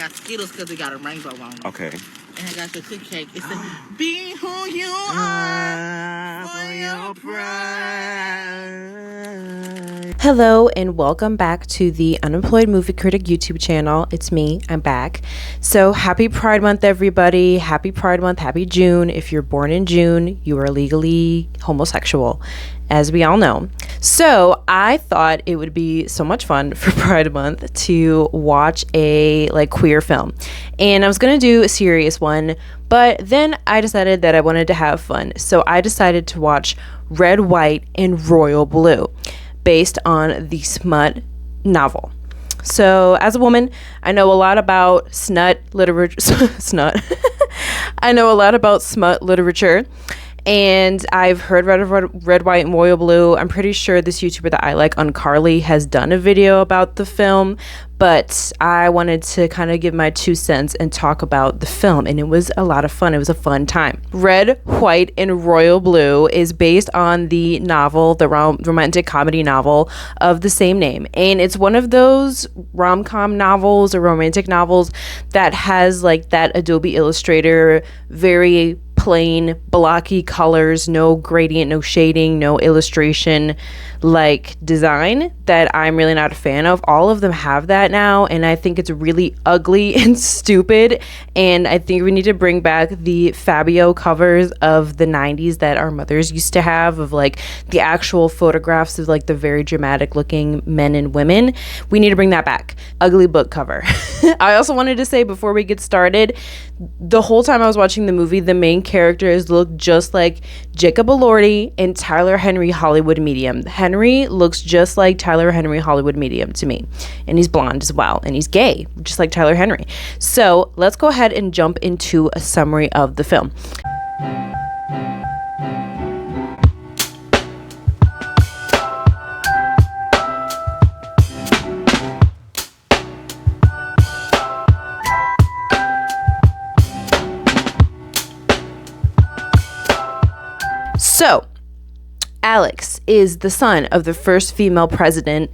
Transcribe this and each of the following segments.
got Skittles because it got a rainbow on it. Okay. And I got your cookie cake. It's the be who you are for your pride. Hello and welcome back to the Unemployed Movie Critic YouTube channel. It's me, I'm back. So happy Pride Month, everybody. Happy Pride Month, happy June. If you're born in June, you are legally homosexual, as we all know. So I thought it would be so much fun for Pride Month to watch a queer film. And I was gonna do a serious one, but then I decided that I wanted to have fun. So I decided to watch Red, White, and Royal Blue, based on the Smut novel. So as a woman, I know a lot about smut literature. I know a lot about smut literature. And I've heard Red, White, and Royal Blue. I'm pretty sure this YouTuber that I like, Uncarly, has done a video about the film, but I wanted to kind of give my 2 cents and talk about the film, and it was a lot of fun. It was a fun time. Red, White, and Royal Blue is based on the novel, the romantic comedy novel of the same name, and it's one of those rom-com novels or romantic novels that has that Adobe Illustrator, very plain blocky colors, no gradient, no shading, no illustration design that I'm really not a fan of. All of them have that now, and I think it's really ugly and stupid, and I think we need to bring back the Fabio covers of the 90s that our mothers used to have, of the actual photographs of the very dramatic looking men and women. We need to bring that back. Ugly book cover. I also wanted to say before we get started, the whole time I was watching the movie, the main characters look just like Jacob Elordi and Tyler Henry Hollywood Medium. Henry looks just like Tyler Henry Hollywood Medium to me, and he's blonde as well, and he's gay just like Tyler Henry. So let's go ahead and jump into a summary of the film. So, Alex is the son of the first female president,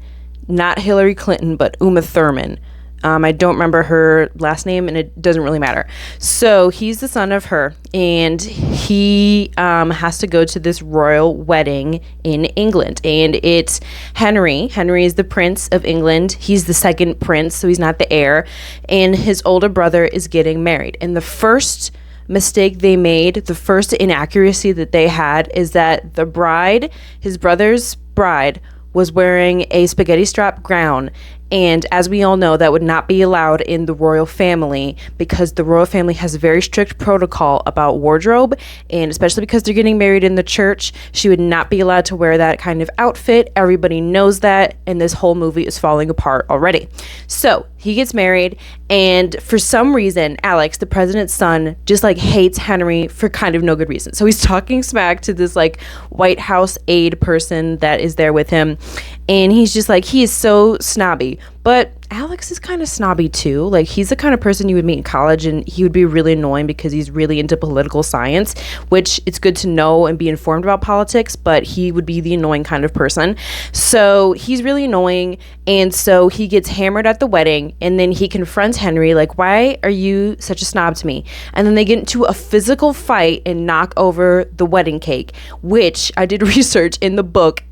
not Hillary Clinton, but Uma Thurman. I don't remember her last name, and it doesn't really matter. So he's the son of her, and he has to go to this royal wedding in England, and it's Henry. Henry is the Prince of England. He's the second prince, so he's not the heir, and his older brother is getting married. And the first mistake they made, the first inaccuracy that they had, is that the bride, his brother's bride, was wearing a spaghetti strap gown, and as we all know, that would not be allowed in the royal family, because the royal family has a very strict protocol about wardrobe, and especially because they're getting married in the church, she would not be allowed to wear that kind of outfit. Everybody knows that, and this whole movie is falling apart already. So he gets married, and for some reason, Alex, the president's son, just hates Henry for kind of no good reason. So he's talking smack to this White House aide person that is there with him, and he's just he is so snobby. But Alex is kind of snobby too. He's the kind of person you would meet in college, and he would be really annoying because he's really into political science, which it's good to know and be informed about politics, but he would be the annoying kind of person. So he's really annoying, and so he gets hammered at the wedding, and then he confronts Henry why are you such a snob to me? And then they get into a physical fight and knock over the wedding cake, which I did research in the book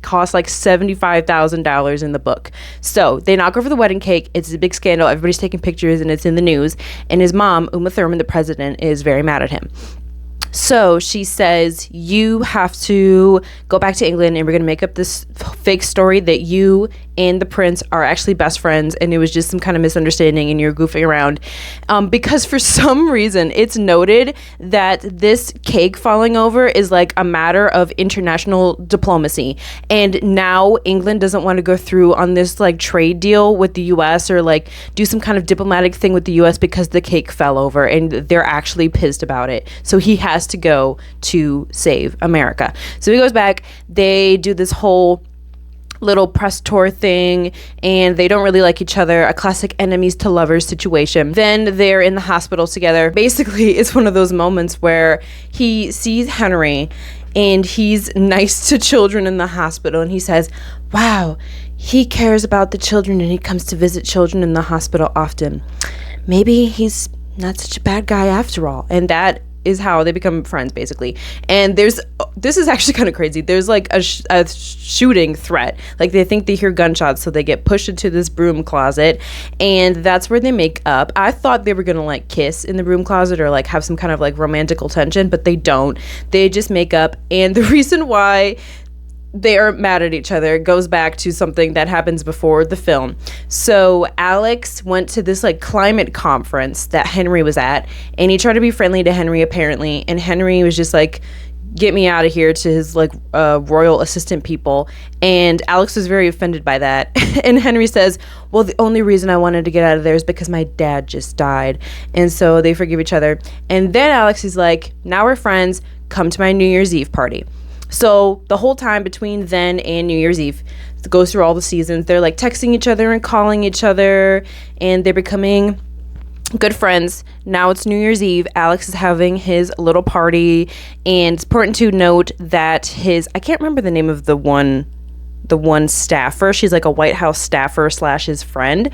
costs $75,000 in the book. So they knock over the wedding cake. It's a big scandal. Everybody's taking pictures, and it's in the news. And his mom, Uma Thurman, the president, is very mad at him. So she says, you have to go back to England, and we're going to make up this fake story that you and the prince are actually best friends, and it was just some kind of misunderstanding, and you're goofing around. Because for some reason, it's noted that this cake falling over is a matter of international diplomacy. And now England doesn't want to go through on this trade deal with the US, or do some kind of diplomatic thing with the US because the cake fell over, and they're actually pissed about it. So he has to go to save America. So he goes back. They do this whole little press tour thing, and they don't really like each other, a classic enemies to lovers situation. Then they're in the hospital together. Basically, it's one of those moments where he sees Henry, and he's nice to children in the hospital, and he says, wow, he cares about the children, and he comes to visit children in the hospital often. maybe he's not such a bad guy after all. And that is how they become friends, basically. And this is actually kind of crazy. There's like a shooting threat. Like they think they hear gunshots, so they get pushed into this broom closet, and that's where they make up. I thought they were gonna like kiss in the broom closet or like have some kind of like romantical tension, but they don't. They just make up. And the reason why they are mad at each other goes back to something that happens before the film. So Alex went to this like climate conference that Henry was at, and he tried to be friendly to Henry apparently, and Henry was just like, get me out of here, to his like royal assistant people. And Alex was very offended by that. And Henry says, well, the only reason I wanted to get out of there is because my dad just died. And so they forgive each other. And then Alex is like, now we're friends, come to my New Year's Eve party. So the whole time between then and New Year's Eve, it goes through all the seasons, they're like texting each other and calling each other, and they're becoming good friends. Now it's New Year's Eve. Alex is having his little party, and it's important to note that I can't remember the name of the one staffer. She's like a White House staffer / his friend,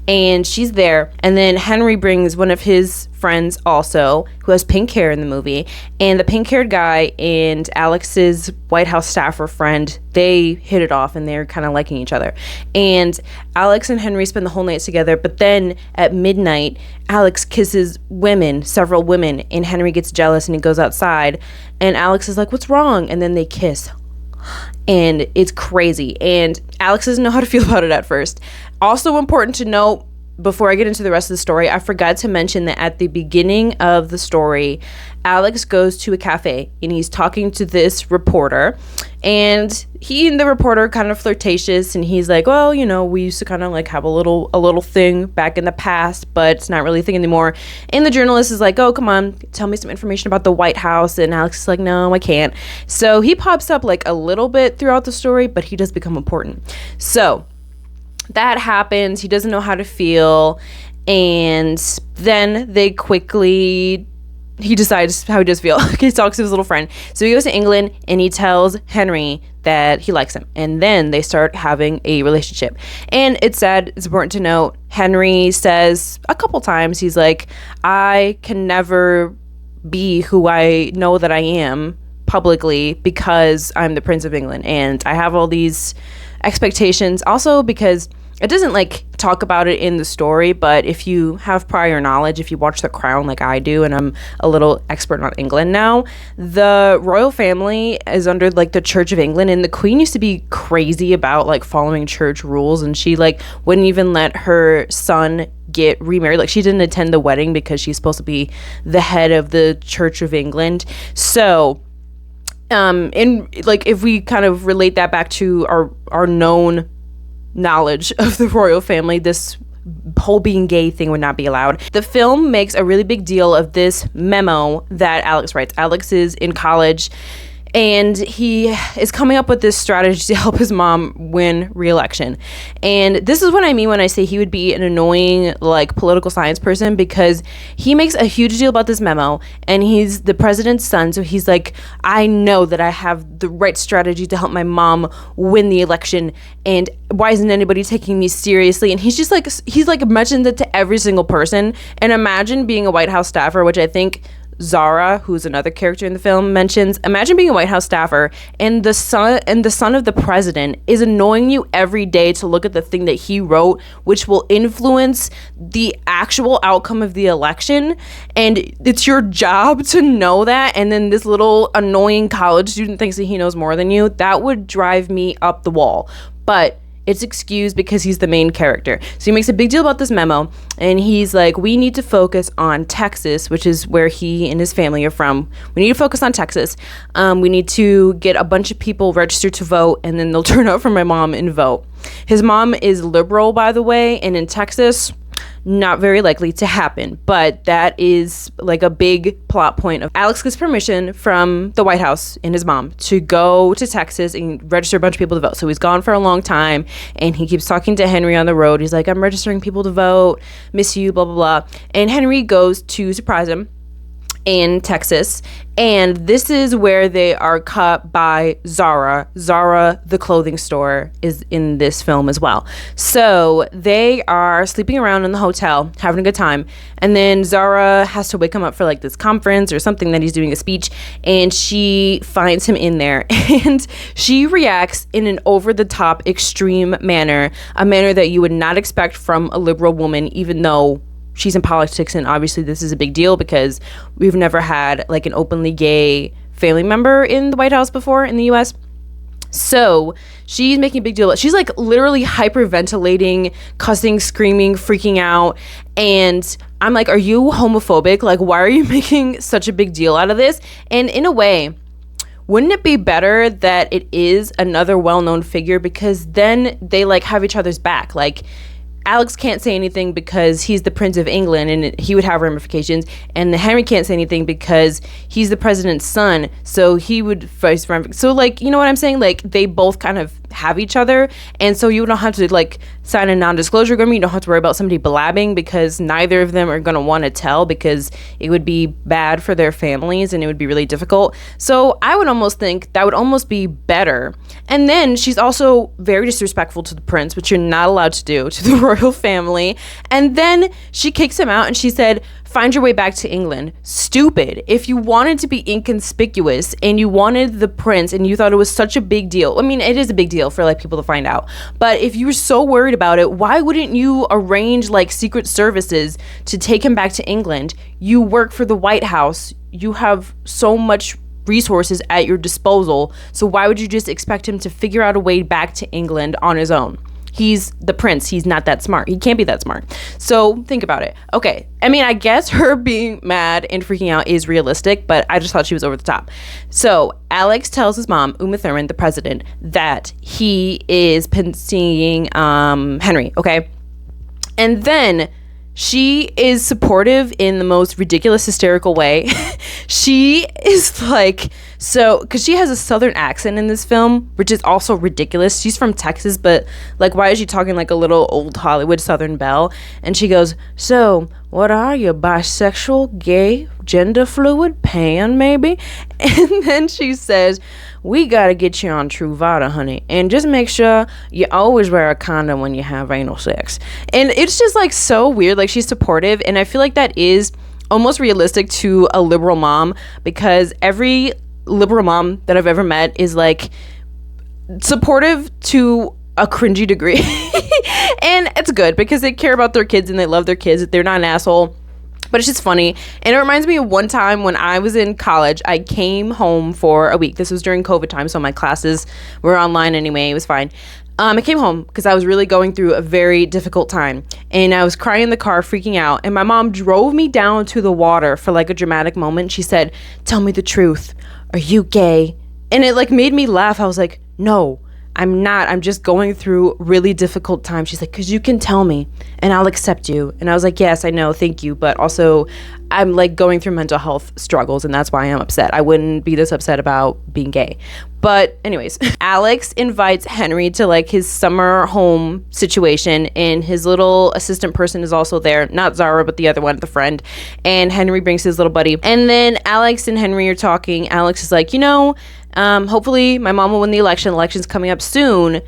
and she's there. And then Henry brings one of his friends also, who has pink hair in the movie, and the pink-haired guy and Alex's White House staffer friend, they hit it off and they're kind of liking each other. And Alex and Henry spend the whole night together, but then at midnight, Alex kisses several women, and Henry gets jealous and he goes outside, and Alex is like, what's wrong? And then they kiss. And it's crazy, and Alex doesn't know how to feel about it at first. Also important to note, before I get into the rest of the story, I forgot to mention that at the beginning of the story, Alex goes to a cafe and he's talking to this reporter, and he and the reporter kind of flirtatious, and he's like, well, we used to kind of like have a little thing back in the past, but it's not really a thing anymore. And the journalist is like, oh, come on, tell me some information about the White House. And Alex is like, no, I can't. So he pops up like a little bit throughout the story, but he does become important. So that happens. He doesn't know how to feel, and then he decides how he does feel. He talks to his little friend. So he goes to England and he tells Henry that he likes him. And then they start having a relationship. And it's sad. It's important to note, Henry says a couple times, he's like, I can never be who I know that I am publicly because I'm the Prince of England. And I have all these expectations. Also because it doesn't like talk about it in the story, but if you have prior knowledge, if you watch The Crown like I do, and I'm a little expert on England now, the royal family is under like the Church of England, and the Queen used to be crazy about like following church rules, and she like wouldn't even let her son get remarried. Like she didn't attend the wedding because she's supposed to be the head of the Church of England. So in like if we kind of relate that back to our known knowledge of the royal family, this whole being gay thing would not be allowed. The film makes a really big deal of this memo that Alex writes. Alex is in college, and he is coming up with this strategy to help his mom win re-election. And this is what I mean when I say he would be an annoying like political science person, because he makes a huge deal about this memo, and he's the president's son, so he's like, I know that I have the right strategy to help my mom win the election, and why isn't anybody taking me seriously? And he's mentioned it to every single person. And imagine being a White House staffer, which I think Zara, who's another character in the film, mentions. Imagine being a White House staffer, and the son of the president is annoying you every day to look at the thing that he wrote, which will influence the actual outcome of the election, and it's your job to know that. And then this little annoying college student thinks that he knows more than you. That would drive me up the wall. But it's excused because he's the main character. So he makes a big deal about this memo, and he's like, we need to focus on Texas, which is where he and his family are from. We need to focus on Texas. We need to get a bunch of people registered to vote, and then they'll turn out for my mom and vote. His mom is liberal, by the way, and in Texas, not very likely to happen, but that is like a big plot point. Of Alex gets permission from the White House and his mom to go to Texas and register a bunch of people to vote. So he's gone for a long time, and he keeps talking to Henry on the road. He's like, I'm registering people to vote, miss you, blah blah blah. And Henry goes to surprise him, in Texas, and this is where they are caught by Zara. Zara, the clothing store, is in this film as well. So they are sleeping around in the hotel, having a good time, and then Zara has to wake him up for like this conference or something that he's doing a speech, and she finds him in there, and she reacts in an over-the-top, extreme manner, a manner that you would not expect from a liberal woman, even though she's in politics, and obviously this is a big deal because we've never had like an openly gay family member in the White House before in the US. So she's making a big deal. She's like literally hyperventilating, cussing, screaming, freaking out. And I'm like, are you homophobic? Like, why are you making such a big deal out of this? And in a way, wouldn't it be better that it is another well-known figure, because then they like have each other's back? Like, Alex can't say anything because he's the Prince of England and he would have ramifications, and Henry can't say anything because he's the president's son, so he would face ramifications. So like, you know what I'm saying? Like, they both kind of have each other, and so you don't have to like sign a non-disclosure agreement. You don't have to worry about somebody blabbing, because neither of them are going to want to tell, because it would be bad for their families and it would be really difficult. So I would almost think that would almost be better. And then she's also very disrespectful to the prince, which you're not allowed to do to the royal family. And then she kicks him out and she said, find your way back to England. Stupid. If you wanted to be inconspicuous and you wanted the prince and you thought it was such a big deal, I mean, it is a big deal for like people to find out, but if you were so worried about it, why wouldn't you arrange like secret services to take him back to England? You work for the White House. You have so much resources at your disposal. So why would you just expect him to figure out a way back to England on his own? He's the prince. He's not that smart. He can't be that smart. So think about it. Okay. I mean, I guess her being mad and freaking out is realistic, but I just thought she was over the top. So Alex tells his mom, Uma Therman, the president, that he is seeing Henry. Okay. And then she is supportive in the most ridiculous, hysterical way. She is like, so, because she has a southern accent in this film, which is also ridiculous. She's from Texas, but like, why is she talking like a little old Hollywood Southern belle? And she goes, so what are you, bisexual, gay, gender fluid, pan maybe? And then she says, we gotta get you on Truvada, honey, and just make sure you always wear a condom when you have anal sex. And it's just like so weird. Like, she's supportive, and I feel like that is almost realistic to a liberal mom, because every liberal mom that I've ever met is like supportive to a cringy degree. And it's good because they care about their kids and they love their kids. They're not an asshole. But it's just funny. And it reminds me of one time when I was in college. I came home for a week. This was during COVID time, so my classes were online anyway. It was fine. I came home because I was really going through a very difficult time. And I was crying in the car, freaking out. And my mom drove me down to the water for like a dramatic moment. She said, tell me the truth. Are you gay? And it like made me laugh. I was like, no, I'm not. I'm just going through really difficult times. She's like, because you can tell me and I'll accept you. And I was like, yes, I know. Thank you. But also I'm like going through mental health struggles, and that's why I'm upset. I wouldn't be this upset about being gay. But anyways, Alex invites Henry to like his summer home situation, and his little assistant person is also there. Not Zara, but the other one, the friend. And Henry brings his little buddy. And then Alex and Henry are talking. Alex is like, hopefully my mom will win the election. Election's coming up soon.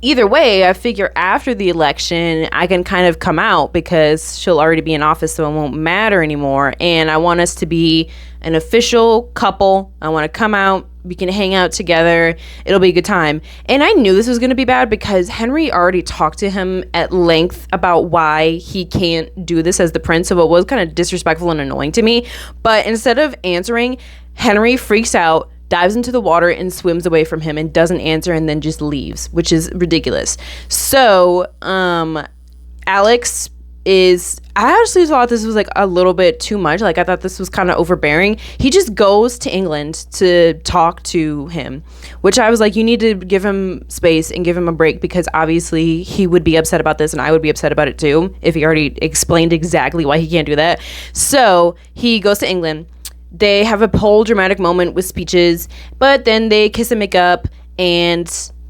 Either way, I figure after the election, I can kind of come out because she'll already be in office, so it won't matter anymore. And I want us to be an official couple. I want to come out. We can hang out together. It'll be a good time. And I knew this was going to be bad because Henry already talked to him at length about why he can't do this as the prince. So it was kind of disrespectful and annoying to me. But instead of answering, Henry freaks out, dives into the water and swims away from him and doesn't answer, and then just leaves, which is ridiculous. So Alex I actually thought this was like a little bit too much. Like, I thought this was kind of overbearing. He just goes to England to talk to him, which I was like, you need to give him space and give him a break, because obviously he would be upset about this and I would be upset about it too if he already explained exactly why he can't do that. So he goes to England. They have a whole dramatic moment with speeches, but then they kiss and make up, and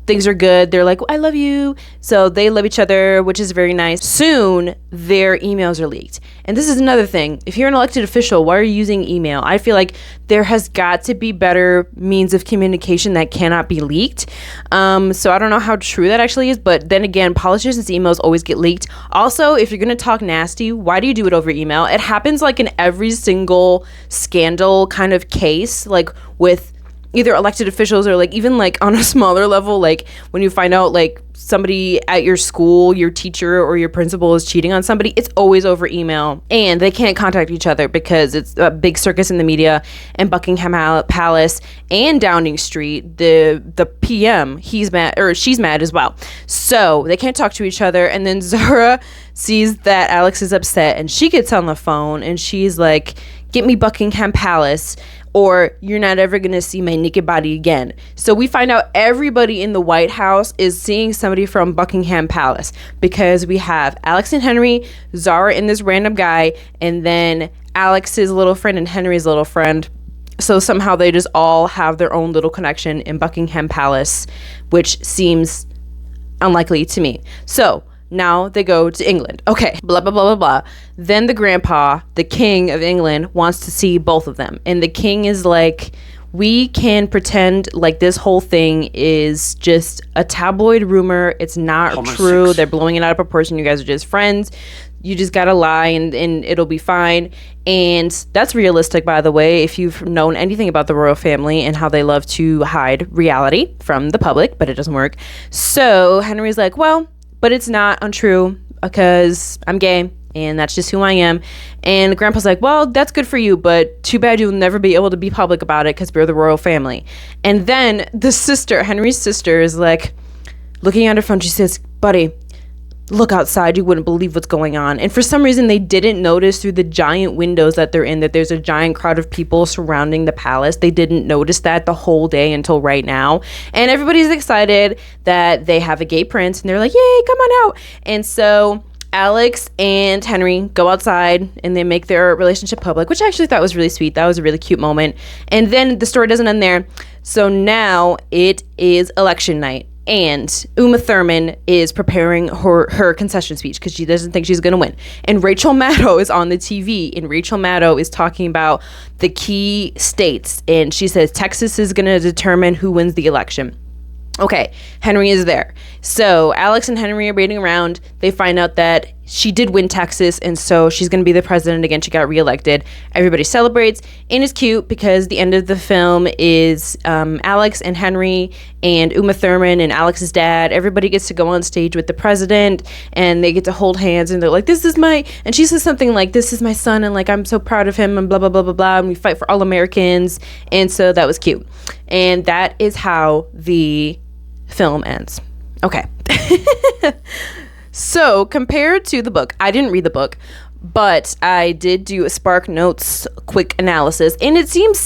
things are good. They're like, I love you. So they love each other, which is very nice. Soon, their emails are leaked. And this is another thing. If you're an elected official, why are you using email? I feel like there has got to be better means of communication that cannot be leaked. So I don't know how true that actually is. But then again, politicians' emails always get leaked. Also, if you're going to talk nasty, why do you do it over email? It happens like in every single scandal kind of case, like with either elected officials or like even like on a smaller level, like when you find out like somebody at your school, your teacher or your principal is cheating on somebody, it's always over email, and they can't contact each other because it's a big circus in the media. And Buckingham Palace and Downing Street, the PM, he's mad, or she's mad as well, so they can't talk to each other. And then Zara sees that Alex is upset, and she gets on the phone and she's like, get me Buckingham Palace, or you're not ever going to see my naked body again. So we find out everybody in the White House is seeing somebody from Buckingham Palace, because we have Alex and Henry, Zara and this random guy, and then Alex's little friend and Henry's little friend. So somehow they just all have their own little connection in Buckingham Palace, which seems unlikely to me. So now they go to England. Okay, blah, blah, blah, blah, blah. Then the grandpa, the king of England, wants to see both of them. And the king is like, we can pretend like this whole thing is just a tabloid rumor. It's not true. They're blowing it out of proportion. You guys are just friends. You just gotta lie and it'll be fine. And that's realistic, by the way, if you've known anything about the royal family and how they love to hide reality from the public, but it doesn't work. So Henry's like, well, but it's not untrue because I'm gay and that's just who I am. And Grandpa's like, well, that's good for you, but too bad you'll never be able to be public about it because we're the royal family. And then the sister, Henry's sister, is like looking at her phone. She says, buddy, look outside. You wouldn't believe what's going on. And for some reason, they didn't notice through the giant windows that they're in that there's a giant crowd of people surrounding the palace. They didn't notice that the whole day until right now. And everybody's excited that they have a gay prince, and they're like, yay, come on out. And so Alex and Henry go outside and they make their relationship public, which I actually thought was really sweet. That was a really cute moment. And then the story doesn't end there. So now it is election night. And Uma Thurman is preparing her concession speech because she doesn't think she's going to win. And Rachel Maddow is on the TV. And Rachel Maddow is talking about the key states. And she says Texas is going to determine who wins the election. Okay, Henry is there. So Alex and Henry are waiting around. They find out that she did win Texas, and so she's going to be the president again. She got reelected. Everybody celebrates, and it's cute because the end of the film is Alex and Henry and Uma Thurman and Alex's dad. Everybody gets to go on stage with the president, and they get to hold hands, and they're like, this is my, and she says something like, this is my son, and like, I'm so proud of him, and blah, blah, blah, blah, blah, and we fight for all Americans. And so that was cute. And that is how the film ends. Okay. So compared to the book, I didn't read the book, but I did do a Spark Notes quick analysis, and it seems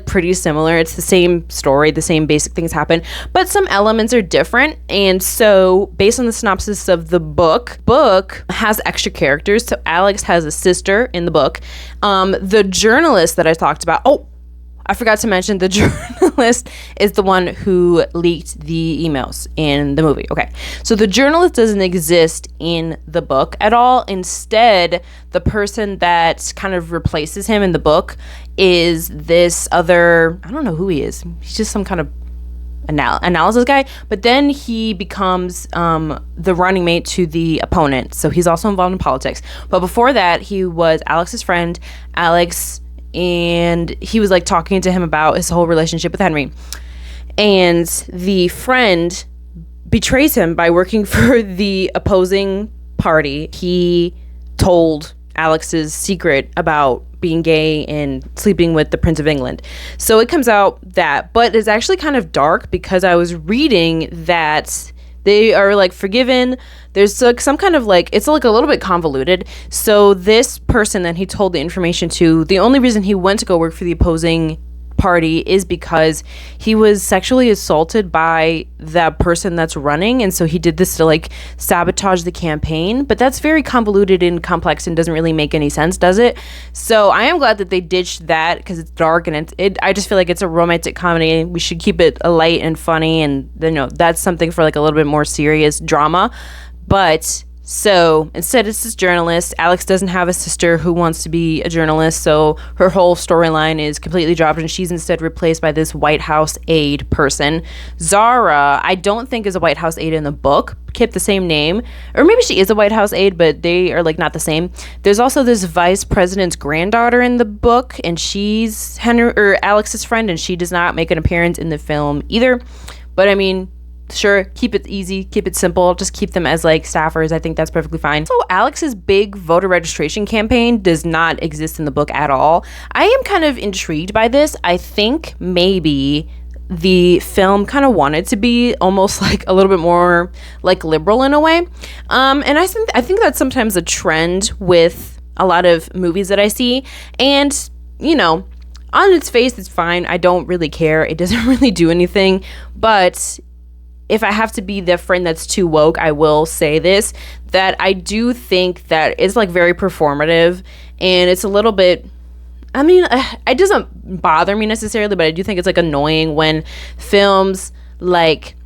pretty similar. It's the same story, the same basic things happen, but some elements are different. And so based on the synopsis of the book has extra characters. So Alex has a sister in the book. The journalist that I talked about, I forgot to mention the journalist is the one who leaked the emails in the movie. Okay, so the journalist doesn't exist in the book at all. Instead, the person that kind of replaces him in the book is this other, I don't know who he is. He's just some kind of analysis guy. But then he becomes the running mate to the opponent. So he's also involved in politics. But before that, he was Alex's friend. And he was like talking to him about his whole relationship with Henry. And the friend betrays him by working for the opposing party. He told Alex's secret about being gay and sleeping with the Prince of England. So it comes out that, but it's actually kind of dark because I was reading that they are like forgiven. There's like some kind of like, it's like a little bit convoluted. So this person that he told the information to, the only reason he went to go work for the opposing party is because he was sexually assaulted by that person that's running, and so he did this to like sabotage the campaign. But that's very convoluted and complex and doesn't really make any sense, does it? So I am glad that they ditched that because it's dark, and I just feel like it's a romantic comedy. We should keep it light and funny, and that's something for like a little bit more serious drama. But so instead, it's this journalist. Alex doesn't have a sister who wants to be a journalist, so her whole storyline is completely dropped, and she's instead replaced by this White House aide person. Zara, I don't think is a White House aide in the book. Kept the same name, or maybe she is a White House aide, but they are like not the same. There's also this vice president's granddaughter in the book, and she's Alex's friend, and she does not make an appearance in the film either. But I mean, sure, keep it easy, keep it simple, just keep them as like staffers. I think that's perfectly fine. So Alex's big voter registration campaign does not exist in the book at all. I am kind of intrigued by this. I think maybe the film kind of wanted to be almost like a little bit more like liberal in a way. And I think that's sometimes a trend with a lot of movies that I see. And, on its face, it's fine. I don't really care. It doesn't really do anything. But if I have to be the friend that's too woke, I will say this, that I do think that it's like very performative, and it's a little bit, it doesn't bother me necessarily, but I do think it's like annoying when films like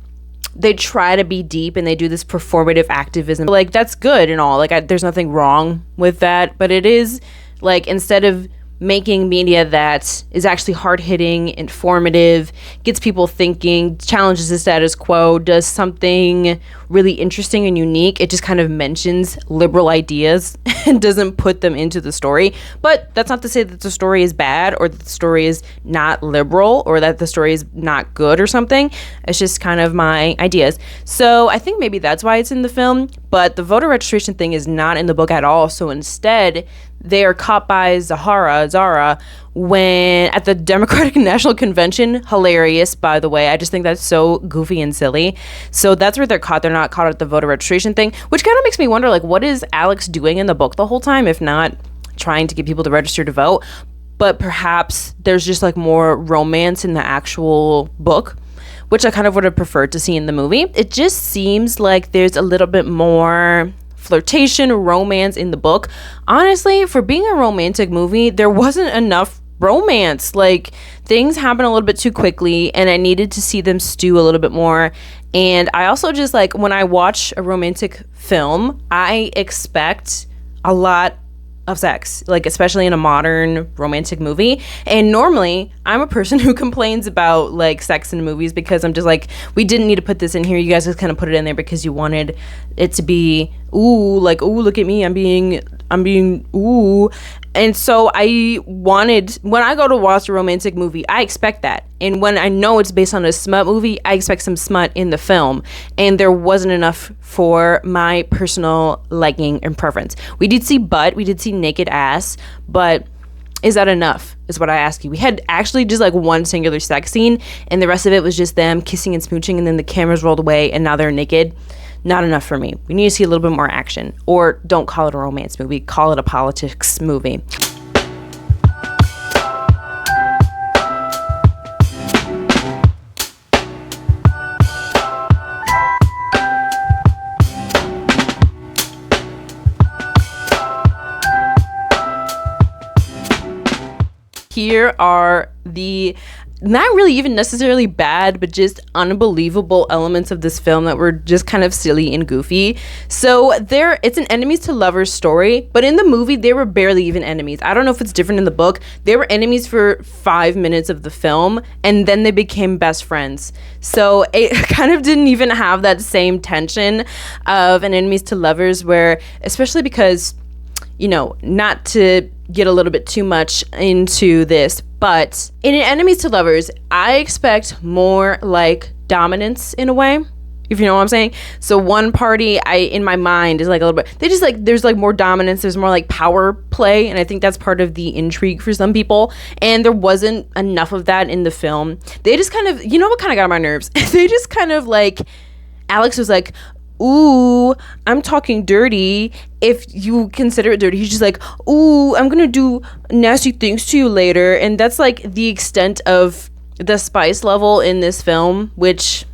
they try to be deep and they do this performative activism. Like, that's good and all. Like, there's nothing wrong with that, but it is like, instead of making media that is actually hard-hitting, informative, gets people thinking, challenges the status quo, does something really interesting and unique, it just kind of mentions liberal ideas and doesn't put them into the story. But that's not to say that the story is bad, or that the story is not liberal, or that the story is not good or something. It's just kind of my ideas. So I think maybe that's why it's in the film, but the voter registration thing is not in the book at all. So instead, they are caught by Zara, when at the Democratic National Convention. Hilarious, by the way. I just think that's so goofy and silly. So that's where they're caught. They're not caught at the voter registration thing, which kind of makes me wonder, like, what is Alex doing in the book the whole time, if not trying to get people to register to vote? But perhaps there's just like more romance in the actual book, which I kind of would have preferred to see in the movie. It just seems like there's a little bit more flirtation, romance in the book. Honestly, for being a romantic movie, there wasn't enough romance. Like, things happen a little bit too quickly, and I needed to see them stew a little bit more. And I also just, like, when I watch a romantic film, I expect a lot of sex, like especially in a modern romantic movie. And normally I'm a person who complains about like sex in movies because I'm just like, we didn't need to put this in here. You guys just kind of put it in there because you wanted it to be ooh, look at me, I'm being ooh. And so when I go to watch a romantic movie, I expect that. And when I know it's based on a smut movie, I expect some smut in the film. And there wasn't enough for my personal liking and preference. We did see butt, we did see naked ass, but is that enough, is what I ask you. We had actually just like one singular sex scene, and the rest of it was just them kissing and smooching, and then the cameras rolled away, and now they're naked. Not enough for me. We need to see a little bit more action. Or don't call it a romance movie, call it a politics movie. Here are the not really even necessarily bad, but just unbelievable elements of this film that were just kind of silly and goofy. So it's an enemies to lovers story, but in the movie they were barely even enemies. I don't know if it's different in the book. They were enemies for 5 minutes of the film, and then they became best friends. So it kind of didn't even have that same tension of an enemies to lovers, where, especially because, not to get a little bit too much into this, but in enemies to lovers, I expect more like dominance in a way, if you know what I'm saying. So one party, in my mind, is like a little bit, there's like more dominance, there's more like power play, and I think that's part of the intrigue for some people, and there wasn't enough of that in the film. They just kind of, what kind of got on my nerves? They just kind of like, Alex was like, ooh, I'm talking dirty. If you consider it dirty, he's just like, ooh, I'm gonna do nasty things to you later. And that's like the extent of the spice level in this film, which,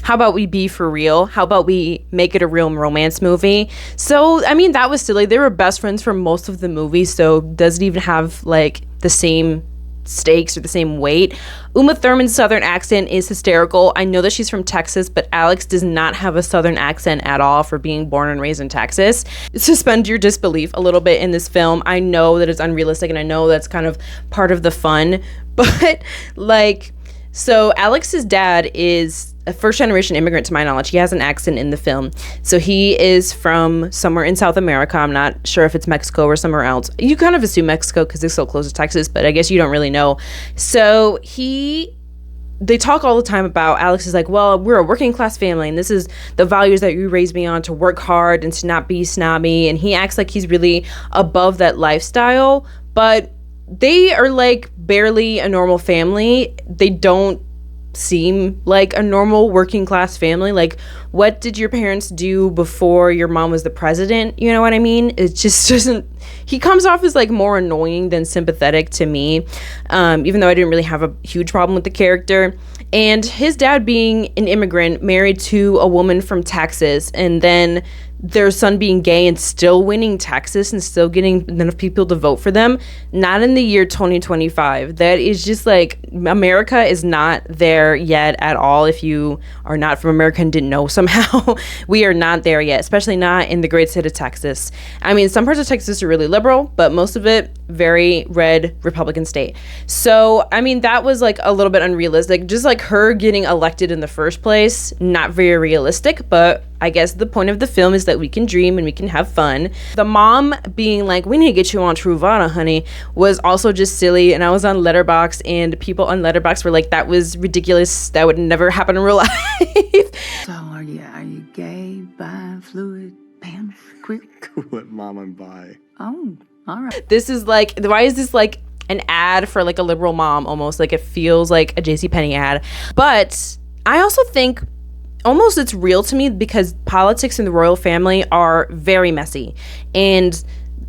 how about we be for real? How about we make it a real romance movie? So, I mean, that was silly. They were best friends for most of the movie, so does it even have like the same stakes or the same weight? Uma Thurman's southern accent is hysterical. I know that she's from Texas, but Alex does not have a southern accent at all for being born and raised in Texas. Suspend your disbelief a little bit in this film. I know that it's unrealistic, and I know that's kind of part of the fun, but like, so Alex's dad is a first-generation immigrant, to my knowledge. He has an accent in the film. So he is from somewhere in South America. I'm not sure if it's Mexico or somewhere else. You kind of assume Mexico because it's so close to Texas, but I guess you don't really know. So they talk all the time about, Alex is like, well, we're a working class family, and this is the values that you raised me on, to work hard and to not be snobby. And he acts like he's really above that lifestyle, but they are like barely a normal family. They don't seem like a normal working class family. Like, what did your parents do before your mom was the president? You know what I mean? It just doesn't, he comes off as like more annoying than sympathetic to me, even though I didn't really have a huge problem with the character. And his dad being an immigrant married to a woman from Texas, and then their son being gay and still winning Texas and still getting enough people to vote for them, not in the year 2025. That is just like, America is not there yet at all. If you are not from America and didn't know somehow, we are not there yet, especially not in the great state of Texas. I mean, some parts of Texas are really liberal, but most of it very red Republican state. So, I mean, that was like a little bit unrealistic. Just like her getting elected in the first place, not very realistic, but I guess the point of the film is that we can dream and we can have fun. The mom being like, we need to get you on Truvada, honey, was also just silly. And I was on Letterboxd, and people on Letterboxd were like, that was ridiculous. That would never happen in real life. So are you gay, bi, fluid, pan, queer? What, Mom, I'm bi. Oh, all right. This is like, why is this like an ad for like a liberal mom almost? Like, it feels like a JCPenney ad. But I also think almost it's real to me, because politics in the royal family are very messy, and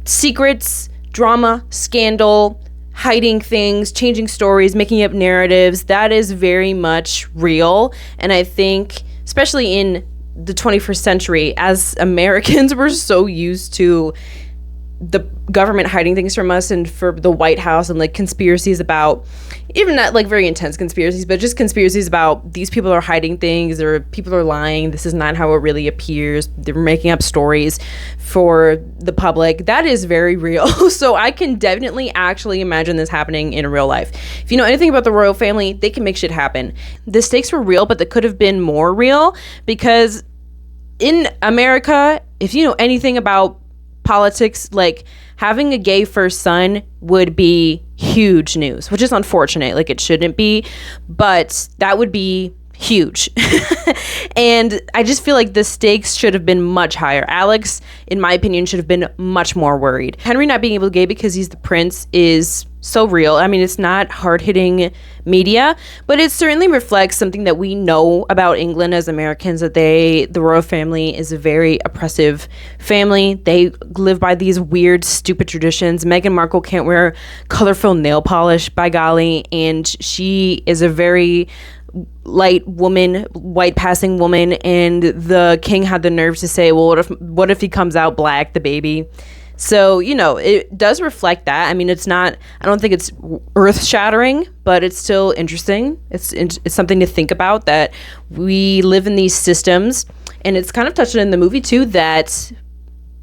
secrets, drama, scandal, hiding things, changing stories, making up narratives, that is very much real. And I think, especially in the 21st century, as Americans, we're so used to the government hiding things from us, and for the White House, and like conspiracies about, even not like very intense conspiracies, but just conspiracies about these people are hiding things, or people are lying, this is not how it really appears, they're making up stories for the public. That is very real. So I can definitely actually imagine this happening in real life. If you know anything about the royal family, they can make shit happen. The stakes were real, but they could have been more real, because in America, if you know anything about politics, like, having a gay first son would be huge news, which is unfortunate. Like, it shouldn't be, but that would be huge. And I just feel like the stakes should have been much higher. Alex, in my opinion, should have been much more worried. Henry not being able to gay because he's the prince is so real. I mean, it's not hard-hitting media, but it certainly reflects something that we know about England as Americans, that the royal family is a very oppressive family. They live by these weird, stupid traditions. Meghan Markle can't wear colorful nail polish, by golly, and she is a very light woman, white passing woman, and the king had the nerve to say, well, what if he comes out black, the baby? So, you know, it does reflect that. I mean, it's not, I don't think it's earth shattering, but it's still interesting. It's something to think about, that we live in these systems, and it's kind of touched on in the movie too, that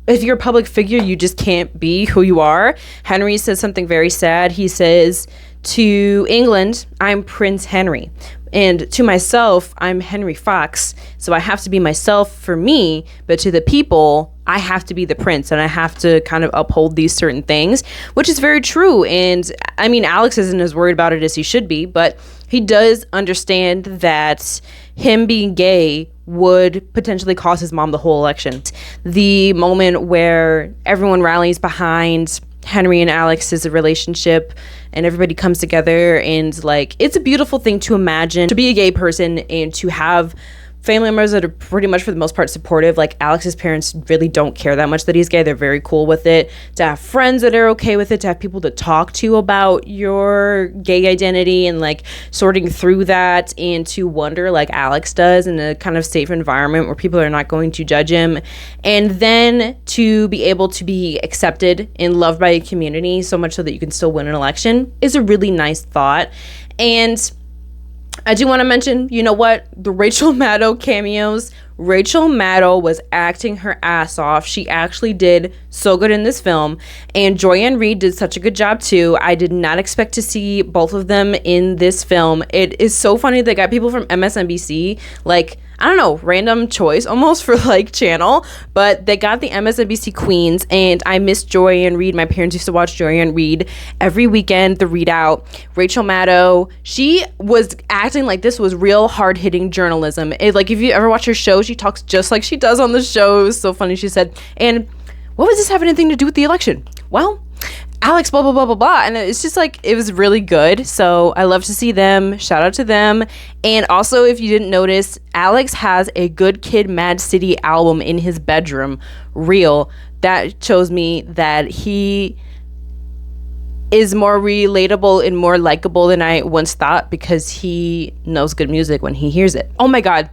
if you're a public figure, you just can't be who you are. Henry says something very sad. He says, to England, I'm Prince Henry. And to myself, I'm Henry Fox. So I have to be myself for me, but to the people, I have to be the prince, and I have to kind of uphold these certain things, which is very true. And I mean, Alex isn't as worried about it as he should be, but he does understand that him being gay would potentially cost his mom the whole election. The moment where everyone rallies behind Henry and Alex's relationship, and everybody comes together, and like, it's a beautiful thing to imagine, to be a gay person and to have family members that are pretty much for the most part supportive. Like Alex's parents really don't care that much that he's gay. They're very cool with it. To have friends that are okay with it, to have people to talk to about your gay identity and like sorting through that, and to wonder like Alex does in a kind of safe environment where people are not going to judge him. And then to be able to be accepted and loved by a community so much so that you can still win an election is a really nice thought. And I do want to mention, you know what? The Rachel Maddow cameos. Rachel Maddow was acting her ass off. She actually did so good in this film. And Joyanne Reed did such a good job too. I did not expect to see both of them in this film. It is so funny. They got people from MSNBC, like, I don't know, random choice almost for like channel, but they got the MSNBC queens, and I miss Joyanne Reed. My parents used to watch Joyanne Reed every weekend, the readout. Rachel Maddow, she was acting like this was real hard-hitting journalism. Like if you ever watch her show, she talks just like she does on the show. It was so funny. She said, and what was this have anything to do with the election? Well, Alex, blah, blah, blah, blah, blah. And it's just like, it was really good. So I love to see them. Shout out to them. And also, if you didn't notice, Alex has a Good Kid, Mad City album in his bedroom. Real. That shows me that he is more relatable and more likable than I once thought, because he knows good music when he hears it. Oh my God.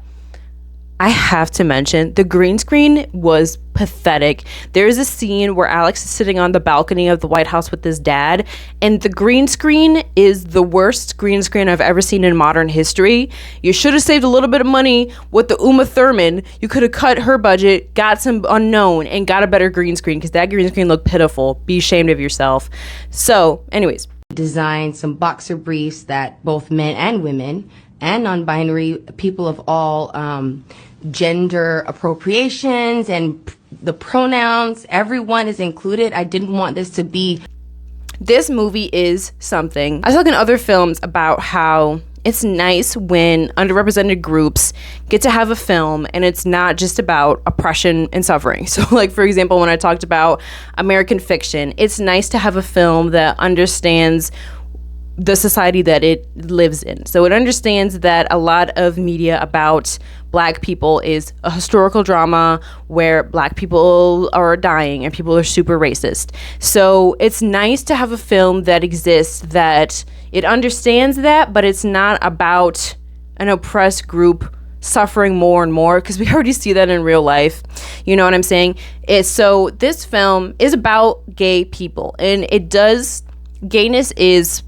I have to mention, the green screen was pathetic. There's a scene where Alex is sitting on the balcony of the White House with his dad, and the green screen is the worst green screen I've ever seen in modern history. You should have saved a little bit of money with the Uma Thurman. You could have cut her budget, got some unknown, and got a better green screen, because that green screen looked pitiful. Be ashamed of yourself. So, anyways. Designed some boxer briefs that both men and women and non-binary people of all gender appropriations and the pronouns, everyone is included. I didn't want this to be. This movie is something. I was talking in other films about how it's nice when underrepresented groups get to have a film and it's not just about oppression and suffering. So like, for example, when I talked about American Fiction, it's nice to have a film that understands the society that it lives in. So it understands that a lot of media about Black people is a historical drama where Black people are dying and people are super racist. So it's nice to have a film that exists, that it understands that, but it's not about an oppressed group suffering more and more, because we already see that in real life. You know what I'm saying? So this film is about gay people, and gayness is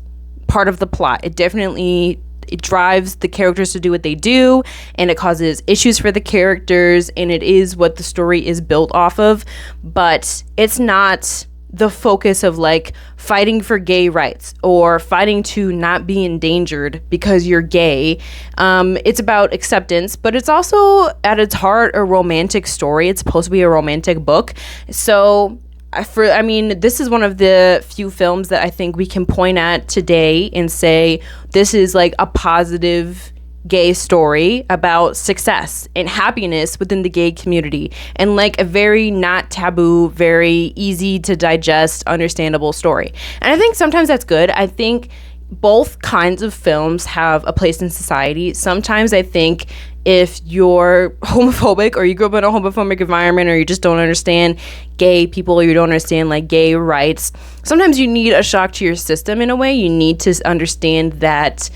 part of the plot. It drives the characters to do what they do, and it causes issues for the characters, and it is what the story is built off of. But it's not the focus of like fighting for gay rights or fighting to not be endangered because you're gay. It's about acceptance, but it's also at its heart a romantic story. It's supposed to be a romantic book. So this is one of the few films that I think we can point at today and say, this is like a positive gay story about success and happiness within the gay community, and like a very not taboo, very easy to digest, understandable story. And I think sometimes that's good. I think both kinds of films have a place in society. Sometimes I think if you're homophobic, or you grew up in a homophobic environment, or you just don't understand gay people, or you don't understand like gay rights, sometimes you need a shock to your system in a way. You need to understand that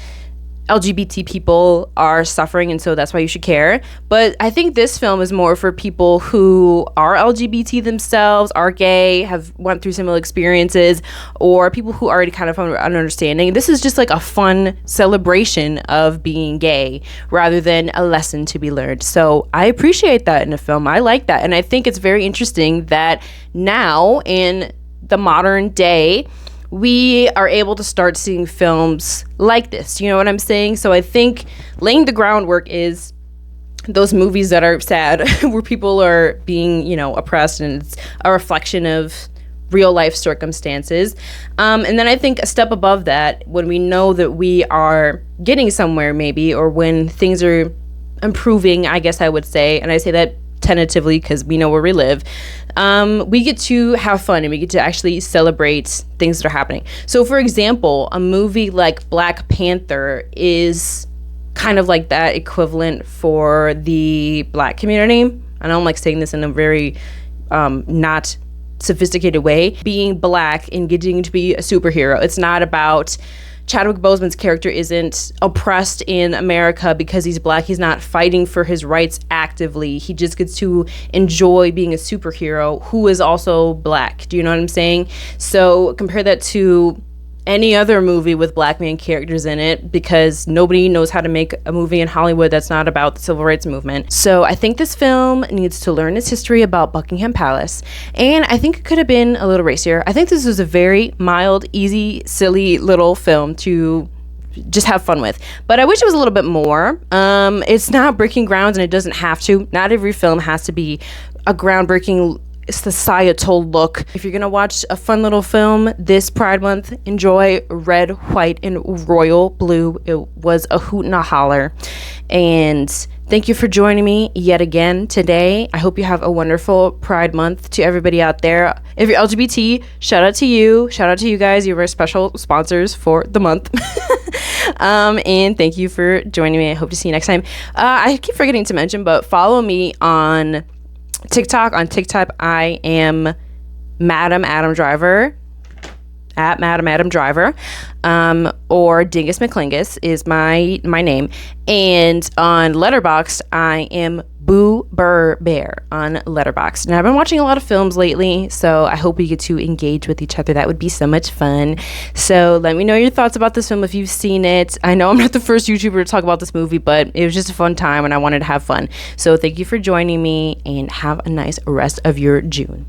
LGBT people are suffering, and so that's why you should care. But I think this film is more for people who are LGBT themselves, are gay, have went through similar experiences, or people who already kind of have an understanding. This is just like a fun celebration of being gay rather than a lesson to be learned. So I appreciate that in a film. I like that. And I think it's very interesting that now in the modern day, we are able to start seeing films like this. You know what I'm saying? So I think laying the groundwork is those movies that are sad, where people are being, oppressed, and it's a reflection of real life circumstances. And then I think a step above that, when we know that we are getting somewhere maybe, or when things are improving, I guess I would say, and I say that tentatively because we know where we live, we get to have fun and we get to actually celebrate things that are happening. So for example, a movie like Black Panther is kind of like that equivalent for the Black community. I know I'm like saying this in a very not sophisticated way. Being Black and getting to be a superhero. It's not about Chadwick Boseman's character isn't oppressed in America because he's Black. He's not fighting for his rights actively. He just gets to enjoy being a superhero who is also Black. Do you know what I'm saying? So compare that to any other movie with Black man characters in it, because nobody knows how to make a movie in Hollywood that's not about the civil rights movement. So I think this film needs to learn its history about Buckingham Palace, and I think it could have been a little racier. I think this was a very mild, easy, silly little film to just have fun with, but I wish it was a little bit more. It's not breaking grounds, and it doesn't have to. Not every film has to be a groundbreaking societal look. If you're gonna watch a fun little film this Pride Month, enjoy Red, White, and Royal Blue. It was a hoot and a holler. And thank you for joining me yet again today. I hope you have a wonderful Pride Month. To everybody out there, if you're LGBT, shout out to you. Shout out to you guys. You were special sponsors for the month. And thank you for joining me. I hope to see you next time. I keep forgetting to mention, but follow me on TikTok. On TikTok, I am Madam Adam Driver, at Madam Adam Driver, or Dingus McClingus is my name. And on Letterboxd, I am Boo Burr Bear on Letterboxd. And I've been watching a lot of films lately, so I hope we get to engage with each other. That would be so much fun. So let me know your thoughts about this film if you've seen it. I know I'm not the first YouTuber to talk about this movie, but it was just a fun time and I wanted to have fun. So thank you for joining me, and have a nice rest of your June.